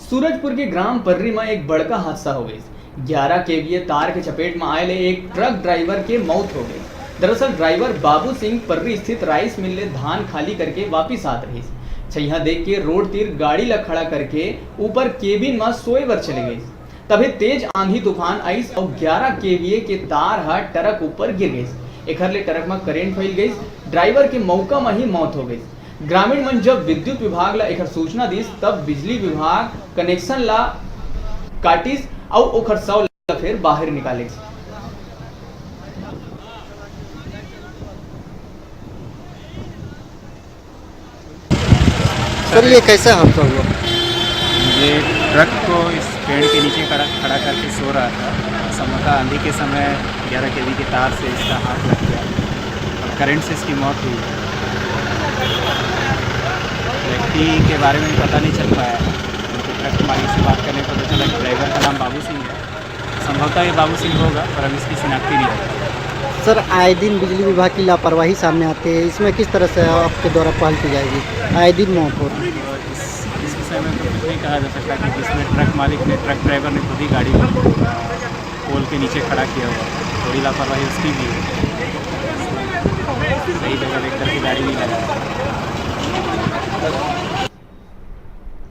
सूरजपुर के ग्राम पर्री में एक बड़का हादसा हो गई। 11 केवीए तार के चपेट में आए एक ट्रक ड्राइवर के मौत हो गई। दरअसल ड्राइवर बाबू सिंह पर्री स्थित राइस मिल ले धान खाली करके वापिस आत रही। छहिया देख के रोड तीर गाड़ी ला खड़ा करके ऊपर केबिन में सोए वर चले गई। तभी तेज आंधी तूफान आई और 11 केवीए के तार हा ट्रक ऊपर गिर गई। एक ले ट्रक में करेंट फैल गई। ड्राइवर के मौका में ही मौत हो गई। ग्रामीण मन जब विद्युत विभाग ला एक सूचना दीस तब बिजली विभाग कनेक्शन ला काटिस और ओखर सौ ला फिर बाहर निकाले। सर ये कैसे हादसा हुआ? ये ट्रक को इस पेड़ के नीचे खड़ा करके सो रहा था। समता आंधी के समय 11 केवी के तार से इसका हाथ लग गया और करंट से इसकी मौत हुई। व्यक्ति के बारे में पता नहीं चल पाया है। उनके ट्रक मालिक से बात करने पर पता चला कि ड्राइवर का नाम बाबू सिंह है। संभवतः ये बाबू सिंह होगा पर अब इसकी शिनाख्ती नहीं होगी। सर आए दिन बिजली विभाग की लापरवाही सामने आती है, इसमें किस तरह से आपके द्वारा पहल की जाएगी? आए दिन मौत हो रही है। इस विषय में तो कुछ नहीं कहा जा सकता कि जिसमें ट्रक मालिक ने ट्रक ड्राइवर ने खुद ही गाड़ी को पोल के नीचे खड़ा किया हुआ, थोड़ी लापरवाही उसकी भी है। सही जगह देख करके गाड़ी नहीं लगाया।